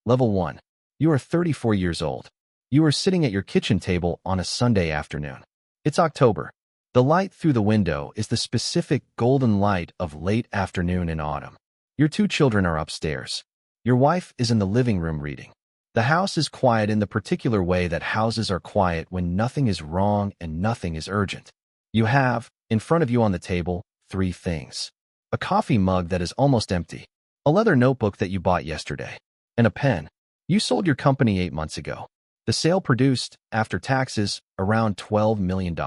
Level 1. You are 34 years old. You are sitting at your kitchen table on a Sunday afternoon. It's October. The light through the window is the specific golden light of late afternoon in autumn. Your two children are upstairs. Your wife is in the living room reading. The house is quiet in the particular way that houses are quiet when nothing is wrong and nothing is urgent. You have, in front of you on the table, three things. A coffee mug that is almost empty, a leather notebook that you bought yesterday, and a pen. You sold your company 8 months ago. The sale produced, after taxes, around $12 million.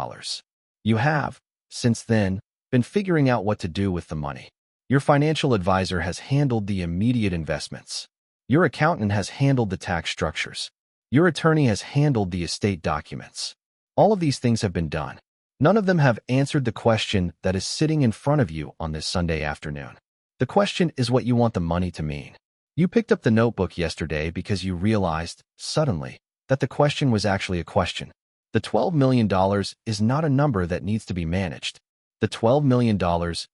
You have, since then, been figuring out what to do with the money. Your financial advisor has handled the immediate investments. Your accountant has handled the tax structures. Your attorney has handled the estate documents. All of these things have been done. None of them have answered the question that is sitting in front of you on this Sunday afternoon. The question is what you want the money to mean. You picked up the notebook yesterday because you realized, suddenly, that the question was actually a question. The $12 million is not a number that needs to be managed. The $12 million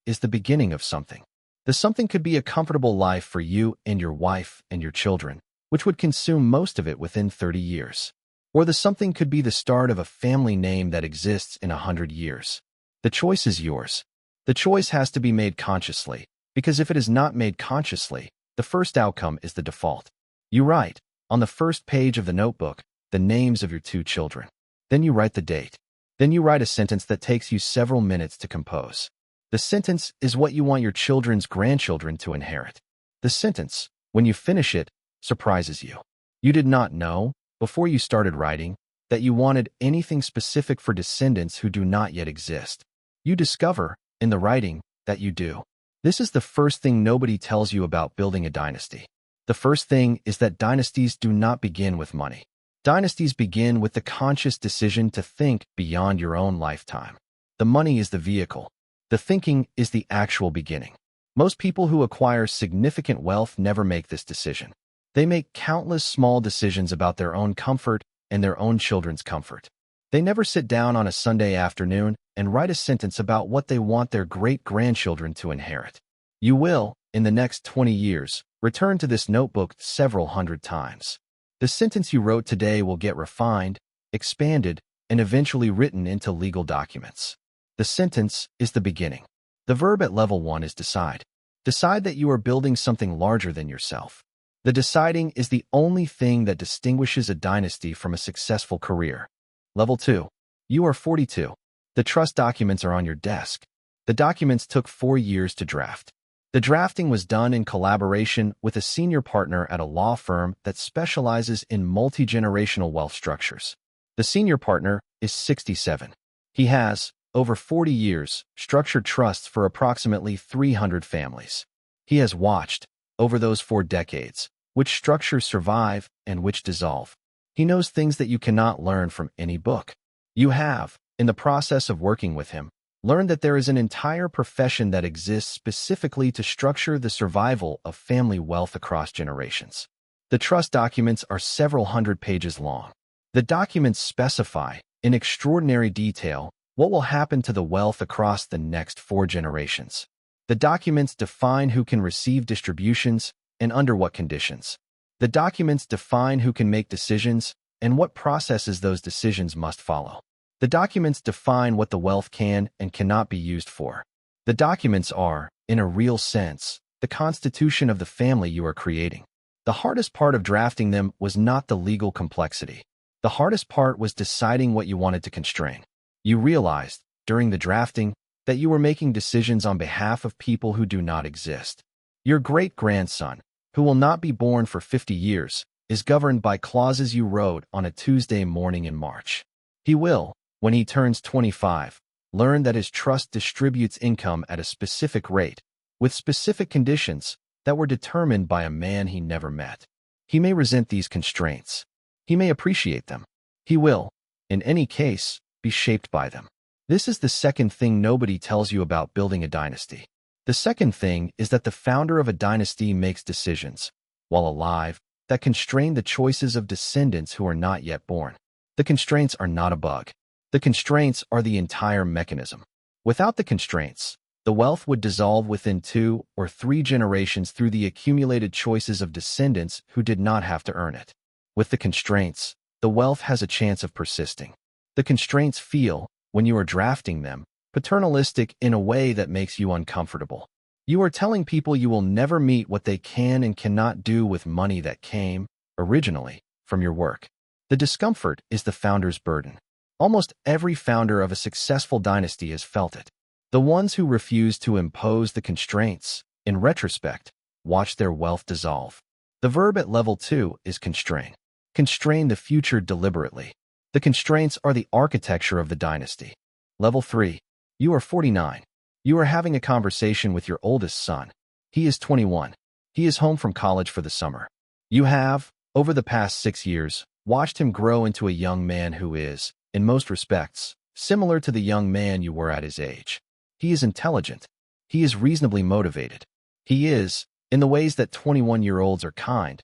is the beginning of something. The something could be a comfortable life for you and your wife and your children, which would consume most of it within 30 years. Or the something could be the start of a family name that exists in 100 years. The choice is yours. The choice has to be made consciously, because if it is not made consciously, the first outcome is the default. You write, on the first page of the notebook, the names of your two children. Then you write the date. Then you write a sentence that takes you several minutes to compose. The sentence is what you want your children's grandchildren to inherit. The sentence, when you finish it, surprises you. You did not know, before you started writing, that you wanted anything specific for descendants who do not yet exist. You discover, in the writing, that you do. This is the first thing nobody tells you about building a dynasty. The first thing is that dynasties do not begin with money. Dynasties begin with the conscious decision to think beyond your own lifetime. The money is the vehicle. The thinking is the actual beginning. Most people who acquire significant wealth never make this decision. They make countless small decisions about their own comfort and their own children's comfort. They never sit down on a Sunday afternoon and write a sentence about what they want their great-grandchildren to inherit. You will, in the next 20 years, return to this notebook several hundred times. The sentence you wrote today will get refined, expanded, and eventually written into legal documents. The sentence is the beginning. The verb at level 1 is decide. Decide that you are building something larger than yourself. The deciding is the only thing that distinguishes a dynasty from a successful career. Level 2. You are 42. The trust documents are on your desk. The documents took 4 years to draft. The drafting was done in collaboration with a senior partner at a law firm that specializes in multi-generational wealth structures. The senior partner is 67. He has, over 40 years, structured trusts for approximately 300 families. He has watched, over those 4 decades, which structures survive and which dissolve. He knows things that you cannot learn from any book. You have, in the process of working with him, learned that there is an entire profession that exists specifically to structure the survival of family wealth across generations. The trust documents are several hundred pages long. The documents specify, in extraordinary detail, what will happen to the wealth across the next 4 generations. The documents define who can receive distributions and under what conditions. The documents define who can make decisions and what processes those decisions must follow. The documents define what the wealth can and cannot be used for. The documents are, in a real sense, the constitution of the family you are creating. The hardest part of drafting them was not the legal complexity. The hardest part was deciding what you wanted to constrain. You realized, during the drafting, that you were making decisions on behalf of people who do not exist. Your great-grandson, who will not be born for 50 years, is governed by clauses you wrote on a Tuesday morning in March. He will, when he turns 25, learn that his trust distributes income at a specific rate, with specific conditions that were determined by a man he never met. He may resent these constraints. He may appreciate them. He will, in any case, be shaped by them. This is the second thing nobody tells you about building a dynasty. The second thing is that the founder of a dynasty makes decisions, while alive, that constrain the choices of descendants who are not yet born. The constraints are not a bug. The constraints are the entire mechanism. Without the constraints, The wealth would dissolve within 2 or 3 generations through the accumulated choices of descendants who did not have to earn it. With the constraints, the wealth has a chance of persisting. The constraints feel, when you are drafting them, paternalistic in a way that makes you uncomfortable. You are telling people you will never meet what they can and cannot do with money that came, originally, from your work. The discomfort is the founder's burden. Almost every founder of a successful dynasty has felt it. The ones who refuse to impose the constraints, in retrospect, watch their wealth dissolve. The verb at level 2 is constrain. Constrain the future deliberately. The constraints are the architecture of the dynasty. Level 3. You are 49. You are having a conversation with your oldest son. He is 21. He is home from college for the summer. You have, over the past 6 years, watched him grow into a young man who is, in most respects, similar to the young man you were at his age. He is intelligent. He is reasonably motivated. He is, in the ways that 21-year-olds are kind.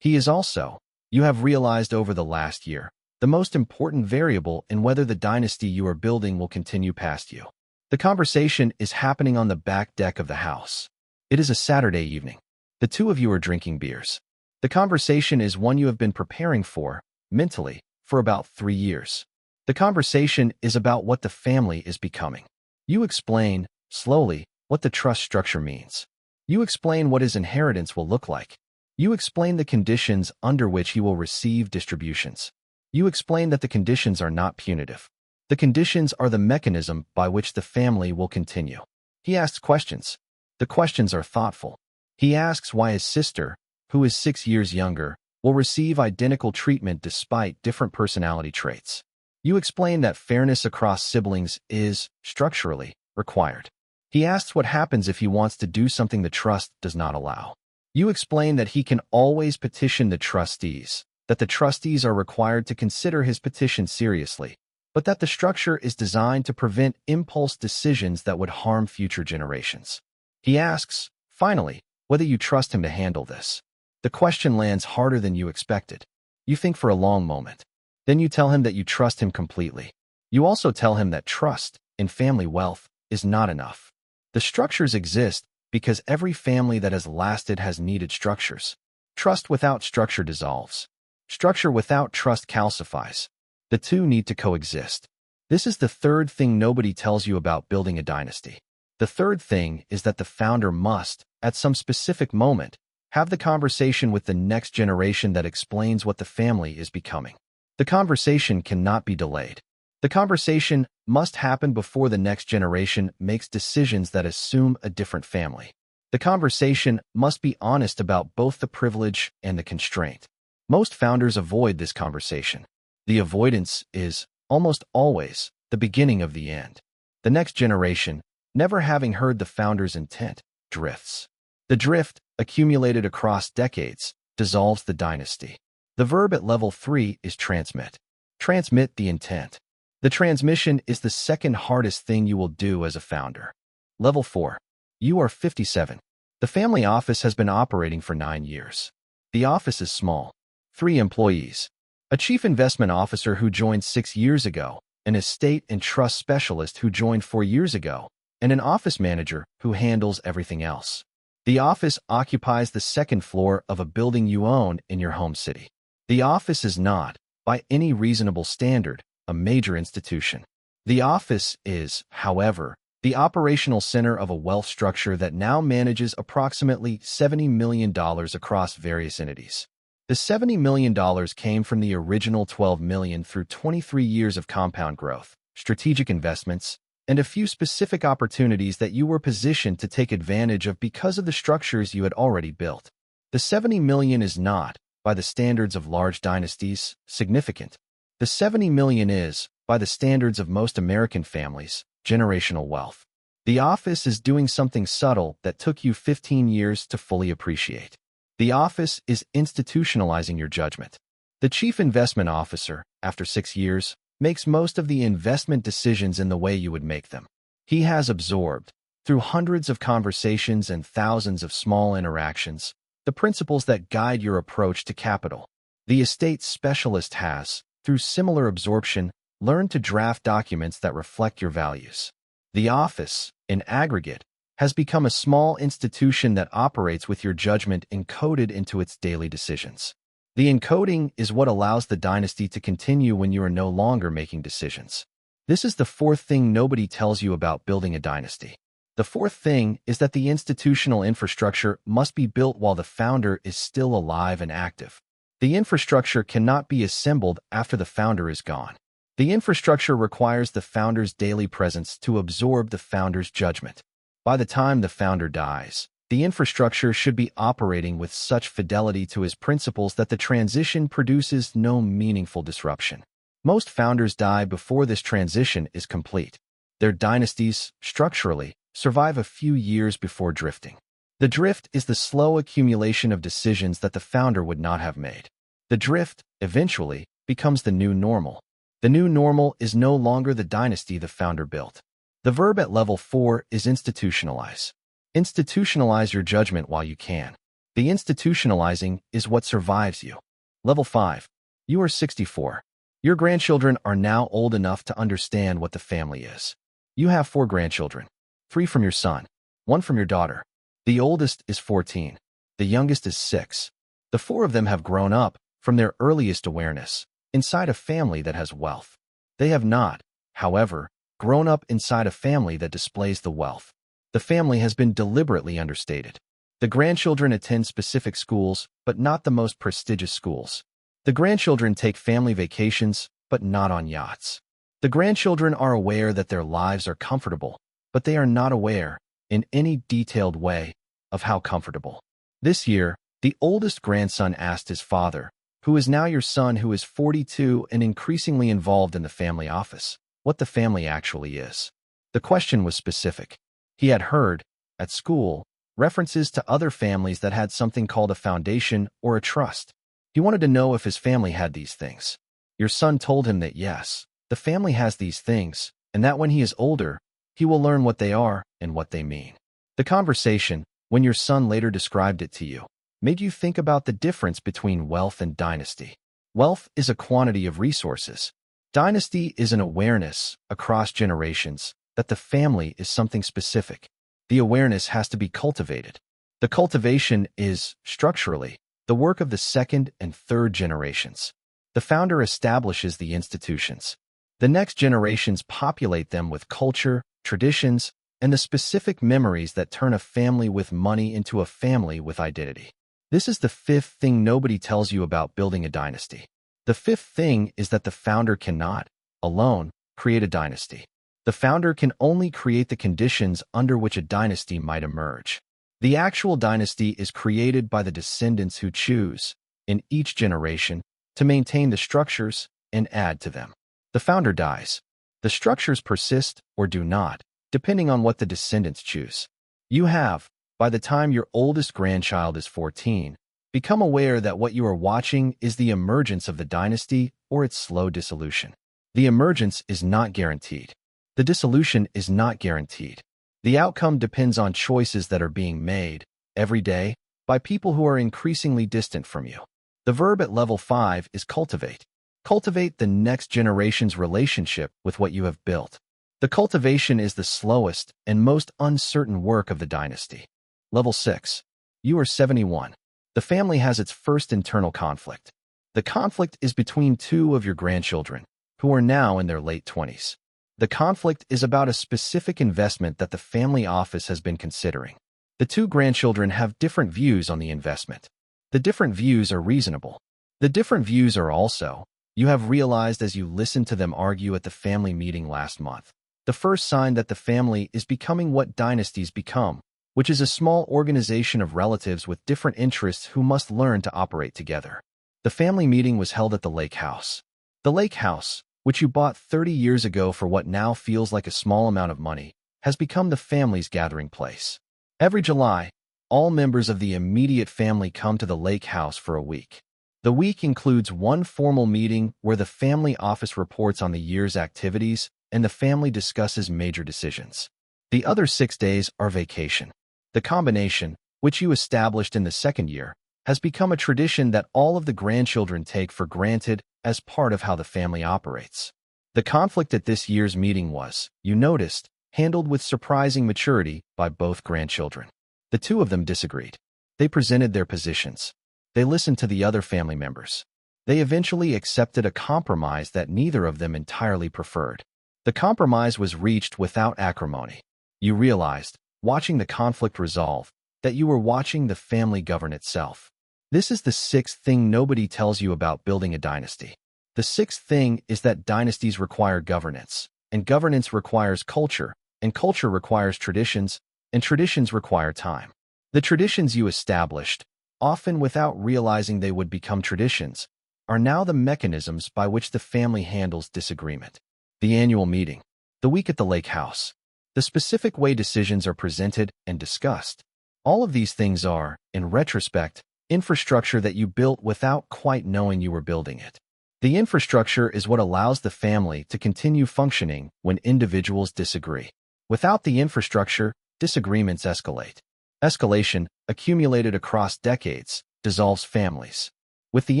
He is also, you have realized over the last year, the most important variable in whether the dynasty you are building will continue past you. The conversation is happening on the back deck of the house. It is a Saturday evening. The two of you are drinking beers. The conversation is one you have been preparing for, mentally, for about 3 years. The conversation is about what the family is becoming. You explain, slowly, what the trust structure means. You explain what his inheritance will look like. You explain the conditions under which he will receive distributions. You explain that the conditions are not punitive. The conditions are the mechanism by which the family will continue. He asks questions. The questions are thoughtful. He asks why his sister, who is 6 years younger, will receive identical treatment despite different personality traits. You explain that fairness across siblings is, structurally, required. He asks what happens if he wants to do something the trust does not allow. You explain that he can always petition the trustees, that the trustees are required to consider his petition seriously, but that the structure is designed to prevent impulse decisions that would harm future generations. He asks, finally, whether you trust him to handle this. The question lands harder than you expected. You think for a long moment. Then you tell him that you trust him completely. You also tell him that trust, in family wealth, is not enough. The structures exist because every family that has lasted has needed structures. Trust without structure dissolves. Structure without trust calcifies. The two need to coexist. This is the third thing nobody tells you about building a dynasty. The third thing is that the founder must, at some specific moment, have the conversation with the next generation that explains what the family is becoming. The conversation cannot be delayed. The conversation must happen before the next generation makes decisions that assume a different family. The conversation must be honest about both the privilege and the constraint. Most founders avoid this conversation. The avoidance is, almost always, the beginning of the end. The next generation, never having heard the founder's intent, drifts. The drift, accumulated across decades, dissolves the dynasty. The verb at level 3 is transmit. Transmit the intent. The transmission is the second hardest thing you will do as a founder. Level 4. You are 57. The family office has been operating for 9 years. The office is small. 3 employees. A chief investment officer who joined 6 years ago, an estate and trust specialist who joined 4 years ago, and an office manager who handles everything else. The office occupies the second floor of a building you own in your home city. The office is not, by any reasonable standard, a major institution. The office is, however, the operational center of a wealth structure that now manages approximately $70 million across various entities. The $70 million came from the original $12 million through 23 years of compound growth, strategic investments, and a few specific opportunities that you were positioned to take advantage of because of the structures you had already built. The $70 million is not, by the standards of large dynasties, significant. The $70 million is, by the standards of most American families, generational wealth. The office is doing something subtle that took you 15 years to fully appreciate. The office is institutionalizing your judgment. The chief investment officer, after 6 years, makes most of the investment decisions in the way you would make them. He has absorbed, through hundreds of conversations and thousands of small interactions, the principles that guide your approach to capital. The estate specialist has, through similar absorption, learned to draft documents that reflect your values. The office, in aggregate, has become a small institution that operates with your judgment encoded into its daily decisions. The encoding is what allows the dynasty to continue when you are no longer making decisions. This is the fourth thing nobody tells you about building a dynasty. The fourth thing is that the institutional infrastructure must be built while the founder is still alive and active. The infrastructure cannot be assembled after the founder is gone. The infrastructure requires the founder's daily presence to absorb the founder's judgment. By the time the founder dies, the infrastructure should be operating with such fidelity to his principles that the transition produces no meaningful disruption. Most founders die before this transition is complete. Their dynasties, structurally, survive a few years before drifting. The drift is the slow accumulation of decisions that the founder would not have made. The drift, eventually, becomes the new normal. The new normal is no longer the dynasty the founder built. The verb at level 4 is institutionalize. Institutionalize your judgment while you can. The institutionalizing is what survives you. Level 5. You are 64. Your grandchildren are now old enough to understand what the family is. You have 4 grandchildren. 3 from your son, 1 from your daughter. The oldest is 14. The youngest is 6. The 4 of them have grown up, from their earliest awareness, inside a family that has wealth. They have not, however, grown up inside a family that displays the wealth. The family has been deliberately understated. The grandchildren attend specific schools, but not the most prestigious schools. The grandchildren take family vacations, but not on yachts. The grandchildren are aware that their lives are comfortable, but they are not aware, in any detailed way, of how comfortable. This year, the oldest grandson asked his father, who is now your son who is 42 and increasingly involved in the family office, what the family actually is. The question was specific. He had heard, at school, references to other families that had something called a foundation or a trust. He wanted to know if his family had these things. Your son told him that yes, the family has these things, and that when he is older, he will learn what they are and what they mean. The conversation, when your son later described it to you, made you think about the difference between wealth and dynasty. Wealth is a quantity of resources. Dynasty is an awareness, across generations, that the family is something specific. The awareness has to be cultivated. The cultivation is, structurally, the work of the second and third generations. The founder establishes the institutions. The next generations populate them with culture, traditions, and the specific memories that turn a family with money into a family with identity. This is the fifth thing nobody tells you about building a dynasty. The fifth thing is that the founder cannot, alone, create a dynasty. The founder can only create the conditions under which a dynasty might emerge. The actual dynasty is created by the descendants who choose, in each generation, to maintain the structures and add to them. The founder dies. The structures persist or do not, depending on what the descendants choose. You have, by the time your oldest grandchild is 14, become aware that what you are watching is the emergence of the dynasty or its slow dissolution. The emergence is not guaranteed. The dissolution is not guaranteed. The outcome depends on choices that are being made, every day, by people who are increasingly distant from you. The verb at level 5 is cultivate. Cultivate the next generation's relationship with what you have built. The cultivation is the slowest and most uncertain work of the dynasty. Level 6. You are 71. The family has its first internal conflict. The conflict is between 2 of your grandchildren, who are now in their late 20s. The conflict is about a specific investment that the family office has been considering. The 2 grandchildren have different views on the investment. The different views are reasonable. The different views are also, you have realized as you listened to them argue at the family meeting last month, the first sign that the family is becoming what dynasties become, which is a small organization of relatives with different interests who must learn to operate together. The family meeting was held at the lake house. The lake house, which you bought 30 years ago for what now feels like a small amount of money, has become the family's gathering place. Every July, all members of the immediate family come to the lake house for a week. The week includes one formal meeting where the family office reports on the year's activities and the family discusses major decisions. The other 6 days are vacation. The combination, which you established in the second year, has become a tradition that all of the grandchildren take for granted as part of how the family operates. The conflict at this year's meeting was, you noticed, handled with surprising maturity by both grandchildren. The two of them disagreed. They presented their positions. They listened to the other family members. They eventually accepted a compromise that neither of them entirely preferred. The compromise was reached without acrimony. You realized, watching the conflict resolve, that you were watching the family govern itself. This is the sixth thing nobody tells you about building a dynasty. The sixth thing is that dynasties require governance, and governance requires culture, and culture requires traditions, and traditions require time. The traditions you established, often without realizing they would become traditions, are now the mechanisms by which the family handles disagreement. The annual meeting, the week at the lake house, the specific way decisions are presented and discussed. All of these things are, in retrospect, infrastructure that you built without quite knowing you were building it. The infrastructure is what allows the family to continue functioning when individuals disagree. Without the infrastructure, disagreements escalate. Escalation, accumulated across decades, dissolves families. With the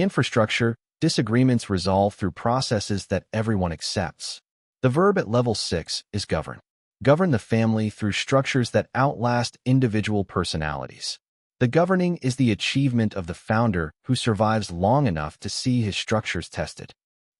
infrastructure, disagreements resolve through processes that everyone accepts. The verb at level 6 is govern. Govern the family through structures that outlast individual personalities. The governing is the achievement of the founder who survives long enough to see his structures tested.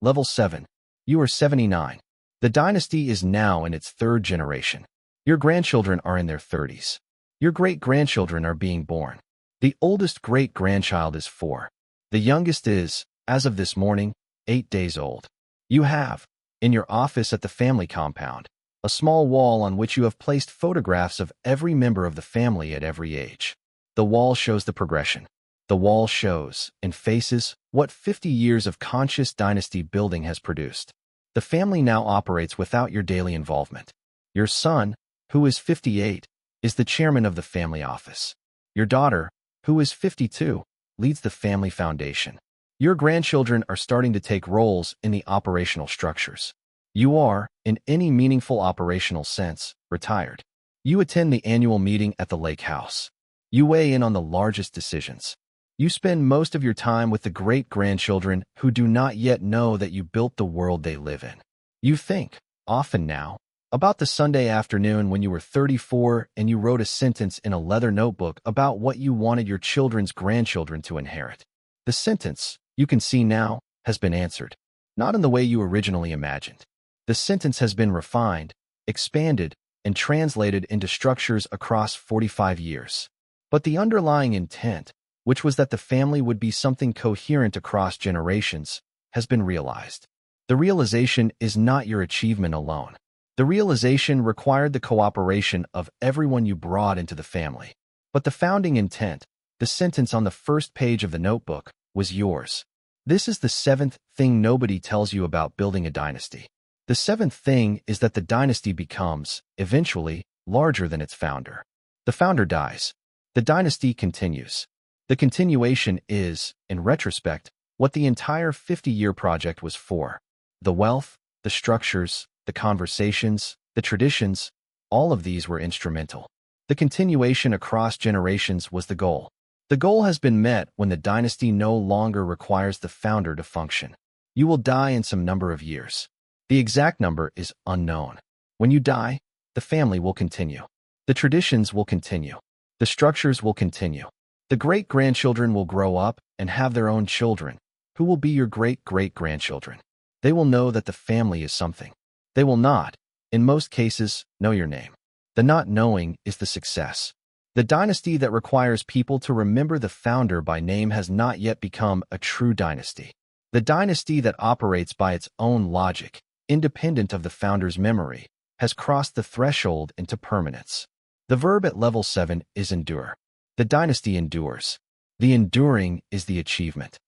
Level 7. You are 79. The dynasty is now in its third generation. Your grandchildren are in their 30s. Your great-grandchildren are being born. The oldest great-grandchild is 4. The youngest is, as of this morning, 8 days old. You have, in your office at the family compound, a small wall on which you have placed photographs of every member of the family at every age. The wall shows the progression. The wall shows, in faces, what 50 years of conscious dynasty building has produced. The family now operates without your daily involvement. Your son, who is 58, is the chairman of the family office. Your daughter, who is 52, leads the family foundation. Your grandchildren are starting to take roles in the operational structures. You are, in any meaningful operational sense, retired. You attend the annual meeting at the lake house. You weigh in on the largest decisions. You spend most of your time with the great-grandchildren who do not yet know that you built the world they live in. You think, often now, about the Sunday afternoon when you were 34 and you wrote a sentence in a leather notebook about what you wanted your children's grandchildren to inherit. The sentence, you can see now, has been answered, not in the way you originally imagined. The sentence has been refined, expanded, and translated into structures across 45 years. But the underlying intent, which was that the family would be something coherent across generations, has been realized. The realization is not your achievement alone. The realization required the cooperation of everyone you brought into the family. But the founding intent, the sentence on the first page of the notebook, was yours. This is the seventh thing nobody tells you about building a dynasty. The seventh thing is that the dynasty becomes, eventually, larger than its founder. The founder dies. The dynasty continues. The continuation is, in retrospect, what the entire 50-year project was for. The wealth, the structures, the conversations, the traditions, all of these were instrumental. The continuation across generations was the goal. The goal has been met when the dynasty no longer requires the founder to function. You will die in some number of years. The exact number is unknown. When you die, the family will continue. The traditions will continue. The structures will continue. The great-grandchildren will grow up and have their own children, who will be your great-great-grandchildren. They will know that the family is something. They will not, in most cases, know your name. The not knowing is the success. The dynasty that requires people to remember the founder by name has not yet become a true dynasty. The dynasty that operates by its own logic, independent of the founder's memory, has crossed the threshold into permanence. The verb at level 7 is endure. The dynasty endures. The enduring is the achievement.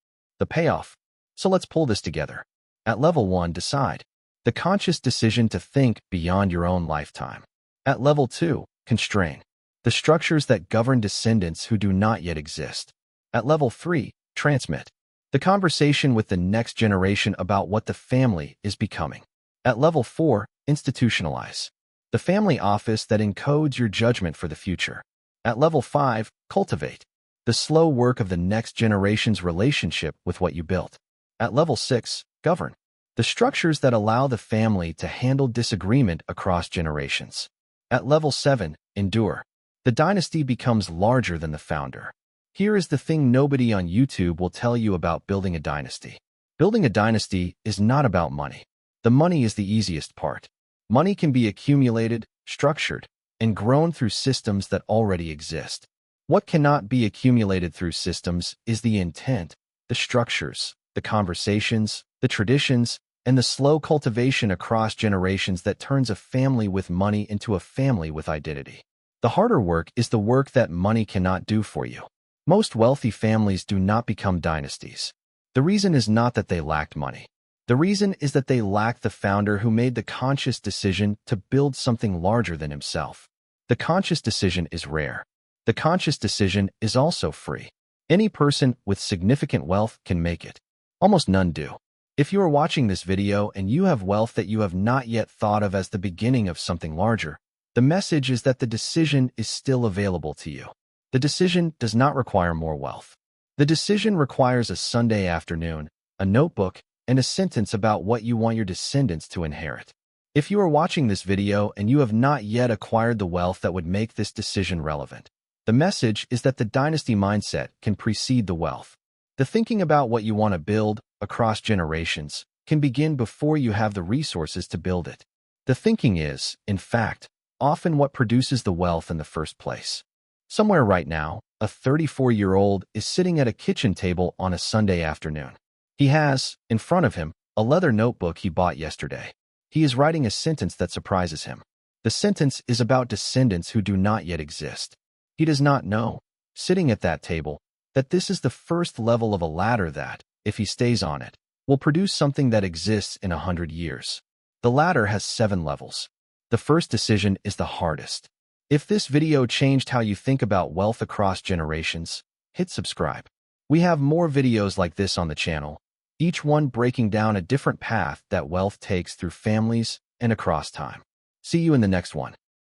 The payoff. So let's pull this together. At level 1, decide. The conscious decision to think beyond your own lifetime. At level 2, constrain. The structures that govern descendants who do not yet exist. At level 3, transmit. The conversation with the next generation about what the family is becoming. At level 4, institutionalize. The family office that encodes your judgment for the future. At level 5, cultivate. The slow work of the next generation's relationship with what you built. At level 6, govern. The structures that allow the family to handle disagreement across generations. At level 7, endure. The dynasty becomes larger than the founder. Here is the thing nobody on YouTube will tell you about building a dynasty. Building a dynasty is not about money. The money is the easiest part. Money can be accumulated, structured, and grown through systems that already exist. What cannot be accumulated through systems is the intent, the structures, the conversations, the traditions, and the slow cultivation across generations that turns a family with money into a family with identity. The harder work is the work that money cannot do for you. Most wealthy families do not become dynasties. The reason is not that they lacked money. The reason is that they lacked the founder who made the conscious decision to build something larger than himself. The conscious decision is rare. The conscious decision is also free. Any person with significant wealth can make it. Almost none do. If you are watching this video and you have wealth that you have not yet thought of as the beginning of something larger, the message is that the decision is still available to you. The decision does not require more wealth. The decision requires a Sunday afternoon, a notebook, and a sentence about what you want your descendants to inherit. If you are watching this video and you have not yet acquired the wealth that would make this decision relevant, the message is that the dynasty mindset can precede the wealth. The thinking about what you want to build across generations can begin before you have the resources to build it. The thinking is, in fact, often what produces the wealth in the first place. Somewhere right now, a 34-year-old is sitting at a kitchen table on a Sunday afternoon. He has, in front of him, a leather notebook he bought yesterday. He is writing a sentence that surprises him. The sentence is about descendants who do not yet exist. He does not know, sitting at that table, that this is the first level of a ladder that, if he stays on it, will produce something that exists in 100 years. The ladder has 7 levels. The first decision is the hardest. If this video changed how you think about wealth across generations, hit subscribe. We have more videos like this on the channel, each one breaking down a different path that wealth takes through families and across time. See you in the next one.